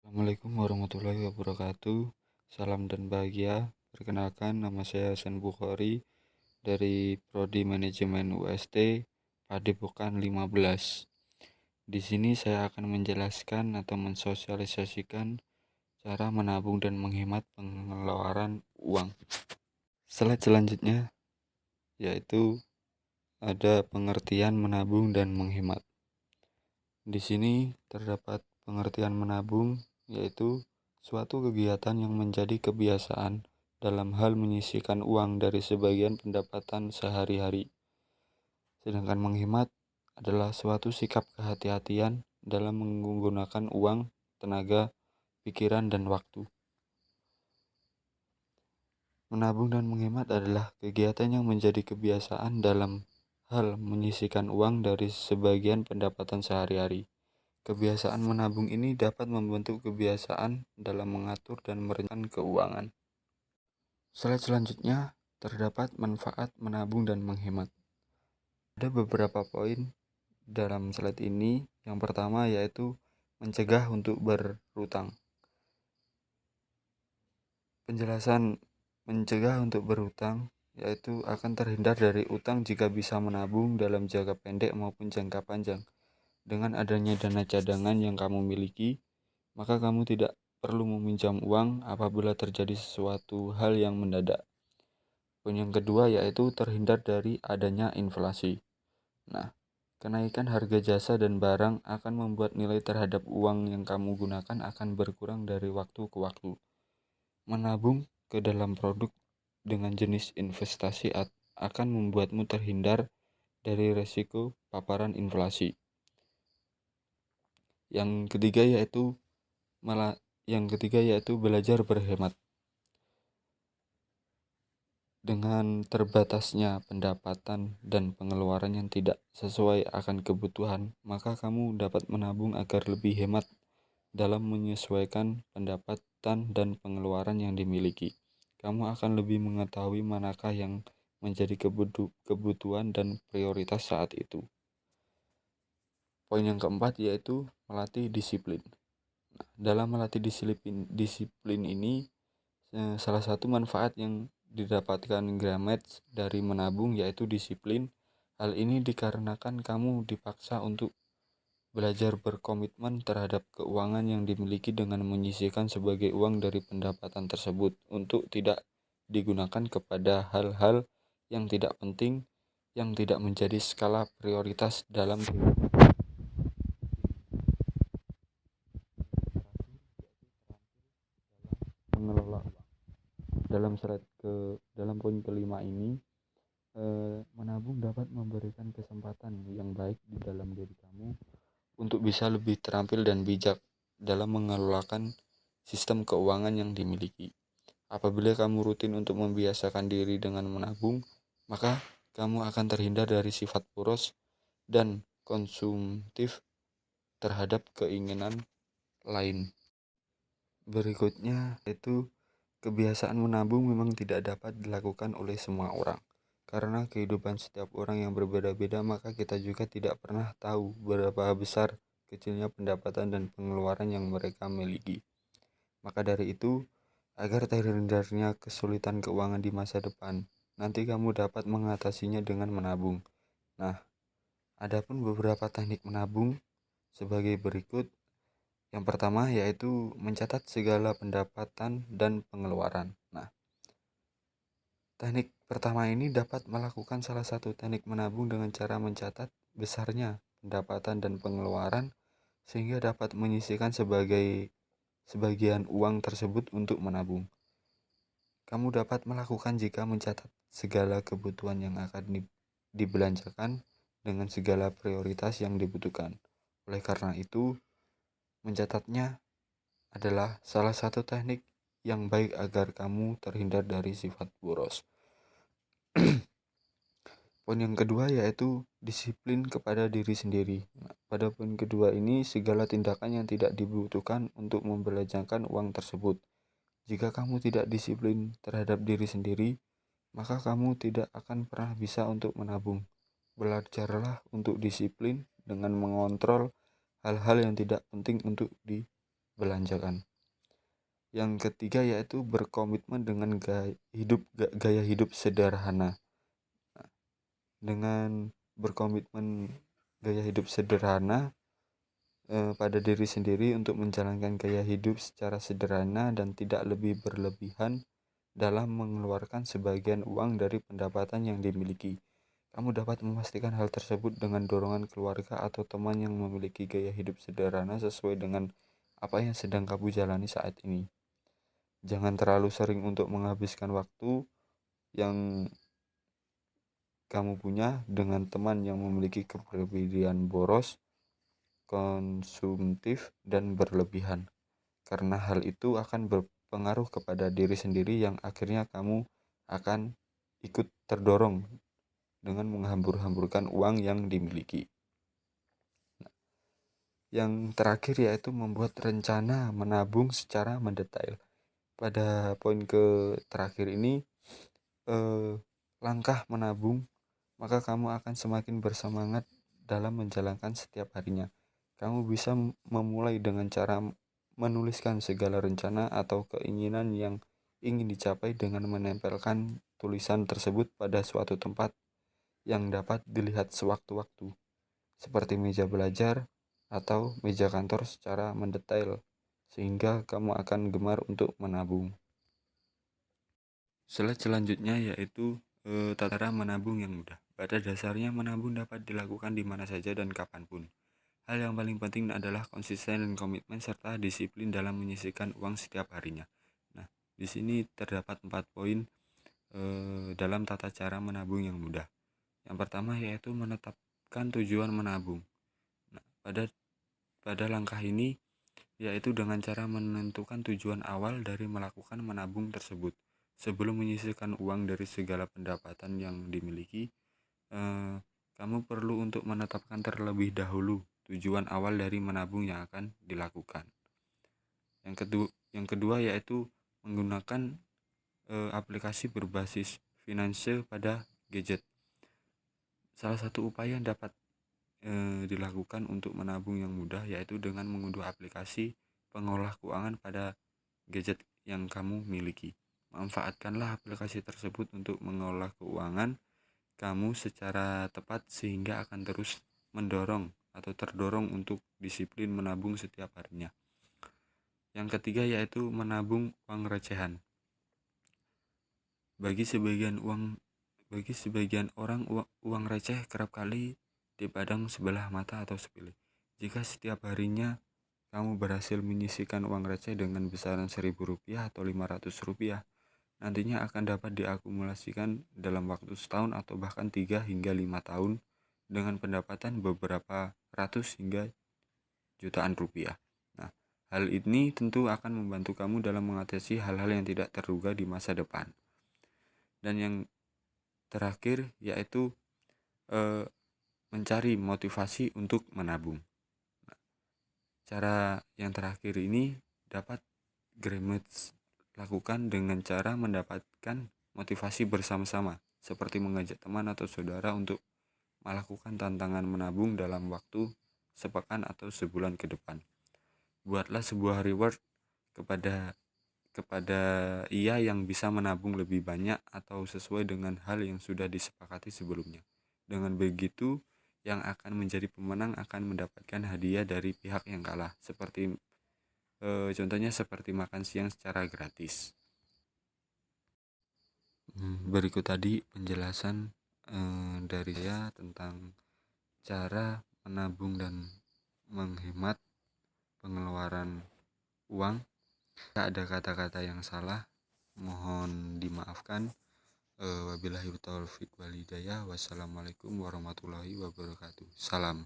Assalamualaikum warahmatullahi wabarakatuh. Salam dan bahagia. Perkenalkan, nama saya Hasan Bukhari dari Prodi Manajemen UST Padepokan 15. Di sini saya akan menjelaskan atau mensosialisasikan cara menabung dan menghemat pengeluaran uang. Slide selanjutnya yaitu ada pengertian menabung dan menghemat. Di sini terdapat pengertian menabung, yaitu suatu kegiatan yang menjadi kebiasaan dalam hal menyisihkan uang dari sebagian pendapatan sehari-hari. Sedangkan menghemat adalah suatu sikap kehati-hatian dalam menggunakan uang, tenaga, pikiran, dan waktu. Menabung dan menghemat adalah kegiatan yang menjadi kebiasaan dalam hal menyisihkan uang dari sebagian pendapatan sehari-hari. Kebiasaan menabung ini dapat membentuk kebiasaan dalam mengatur dan merencanakan keuangan. Slide selanjutnya terdapat manfaat menabung dan menghemat. Ada beberapa poin dalam slide ini. Yang pertama yaitu mencegah untuk berhutang. Penjelasan mencegah untuk berhutang yaitu akan terhindar dari utang jika bisa menabung dalam jangka pendek maupun jangka panjang. Dengan adanya dana cadangan yang kamu miliki, maka kamu tidak perlu meminjam uang apabila terjadi sesuatu hal yang mendadak. Poin yang kedua yaitu terhindar dari adanya inflasi. Nah, kenaikan harga jasa dan barang akan membuat nilai terhadap uang yang kamu gunakan akan berkurang dari waktu ke waktu. Menabung ke dalam produk dengan jenis investasi akan membuatmu terhindar dari resiko paparan inflasi. Yang ketiga yaitu belajar berhemat. Dengan terbatasnya pendapatan dan pengeluaran yang tidak sesuai akan kebutuhan, maka kamu dapat menabung agar lebih hemat dalam menyesuaikan pendapatan dan pengeluaran yang dimiliki. Kamu akan lebih mengetahui manakah yang menjadi kebutuhan dan prioritas saat itu. Poin yang keempat yaitu melatih disiplin. Dalam melatih disiplin ini, salah satu manfaat yang didapatkan Grametz dari menabung yaitu disiplin. Hal ini dikarenakan kamu dipaksa untuk belajar berkomitmen terhadap keuangan yang dimiliki dengan menyisihkan sebagai uang dari pendapatan tersebut untuk tidak digunakan kepada hal-hal yang tidak penting yang tidak menjadi skala prioritas dalam mengelola uang. Dalam poin kelima ini, menabung dapat memberikan kesempatan yang baik di dalam diri kamu untuk bisa lebih terampil dan bijak dalam mengelolakan sistem keuangan yang dimiliki. Apabila kamu rutin untuk membiasakan diri dengan menabung, maka kamu akan terhindar dari sifat boros dan konsumtif terhadap keinginan lain. Berikutnya yaitu kebiasaan menabung memang tidak dapat dilakukan oleh semua orang. Karena kehidupan setiap orang yang berbeda-beda, maka kita juga tidak pernah tahu berapa besar kecilnya pendapatan dan pengeluaran yang mereka miliki. Maka dari itu, agar terhindarnya kesulitan keuangan di masa depan, nanti kamu dapat mengatasinya dengan menabung. Nah, adapun beberapa teknik menabung sebagai berikut. Yang pertama yaitu mencatat segala pendapatan dan pengeluaran. Nah, teknik pertama ini dapat melakukan salah satu teknik menabung dengan cara mencatat besarnya pendapatan dan pengeluaran sehingga dapat menyisihkan sebagian uang tersebut untuk menabung. Kamu dapat melakukan jika mencatat segala kebutuhan yang akan dibelanjakan dengan segala prioritas yang dibutuhkan. Oleh karena itu, mencatatnya adalah salah satu teknik yang baik agar kamu terhindar dari sifat boros. Poin yang kedua yaitu disiplin kepada diri sendiri. Nah, pada poin kedua ini, segala tindakan yang tidak dibutuhkan untuk membelanjakan uang tersebut. Jika kamu tidak disiplin terhadap diri sendiri, maka kamu tidak akan pernah bisa untuk menabung. Belajarlah untuk disiplin dengan mengontrol hal-hal yang tidak penting untuk belanjakan. Yang ketiga yaitu berkomitmen dengan gaya hidup sederhana. Dengan berkomitmen gaya hidup sederhana pada diri sendiri untuk menjalankan gaya hidup secara sederhana dan tidak lebih berlebihan dalam mengeluarkan sebagian uang dari pendapatan yang dimiliki. Kamu dapat memastikan hal tersebut dengan dorongan keluarga atau teman yang memiliki gaya hidup sederhana sesuai dengan apa yang sedang kamu jalani saat ini. Jangan terlalu sering untuk menghabiskan waktu yang kamu punya dengan teman yang memiliki kepribadian boros, konsumtif, dan berlebihan. Karena hal itu akan berpengaruh kepada diri sendiri yang akhirnya kamu akan ikut terdorong dengan menghambur-hamburkan uang yang dimiliki. Yang terakhir yaitu membuat rencana menabung secara mendetail. Pada poin terakhir ini, langkah menabung, maka kamu akan semakin bersemangat dalam menjalankan setiap harinya. Kamu bisa memulai dengan cara menuliskan segala rencana atau keinginan yang ingin dicapai dengan menempelkan tulisan tersebut pada suatu tempat yang dapat dilihat sewaktu-waktu, seperti meja belajar atau meja kantor secara mendetail, sehingga kamu akan gemar untuk menabung. Slide selanjutnya yaitu tata menabung yang mudah. Pada dasarnya menabung dapat dilakukan di mana saja dan kapanpun. Hal yang paling penting adalah konsisten dan komitmen serta disiplin dalam menyisihkan uang setiap harinya. Nah, di sini terdapat 4 poin dalam tata cara menabung yang mudah. Yang pertama yaitu menetapkan tujuan menabung. Nah, pada langkah ini yaitu dengan cara menentukan tujuan awal dari melakukan menabung tersebut. Sebelum menyisihkan uang dari segala pendapatan yang dimiliki, kamu perlu untuk menetapkan terlebih dahulu tujuan awal dari menabung yang akan dilakukan. Yang kedua yaitu menggunakan aplikasi berbasis finansial pada gadget. Salah satu upaya yang dapat dilakukan untuk menabung yang mudah yaitu dengan mengunduh aplikasi pengolah keuangan pada gadget yang kamu miliki. Manfaatkanlah aplikasi tersebut untuk mengolah keuangan kamu secara tepat sehingga akan terus mendorong atau terdorong untuk disiplin menabung setiap harinya. Yang ketiga yaitu menabung uang recehan. Bagi sebagian orang uang receh kerap kali dipandang sebelah mata atau sepele. Jika setiap harinya kamu berhasil menyisihkan uang receh dengan besaran Rp1.000 atau Rp500, nantinya akan dapat diakumulasikan dalam waktu setahun atau bahkan 3 hingga 5 tahun dengan pendapatan beberapa ratus hingga jutaan rupiah. Nah, hal ini tentu akan membantu kamu dalam mengatasi hal-hal yang tidak terduga di masa depan. Dan yang terakhir yaitu mencari motivasi untuk menabung. Cara yang terakhir ini dapat Gremets lakukan dengan cara mendapatkan motivasi bersama-sama, seperti mengajak teman atau saudara untuk melakukan tantangan menabung dalam waktu sepekan atau sebulan ke depan. Buatlah sebuah reward kepada ia yang bisa menabung lebih banyak atau sesuai dengan hal yang sudah disepakati sebelumnya. Dengan begitu, yang akan menjadi pemenang akan mendapatkan hadiah dari pihak yang kalah, seperti contohnya seperti makan siang secara gratis. Berikut tadi penjelasan dari saya tentang cara menabung dan menghemat pengeluaran uang. Jika ada kata-kata yang salah, mohon dimaafkan. Wabillahi taufiq wal hidayah. Wassalamualaikum warahmatullahi wabarakatuh. Salam.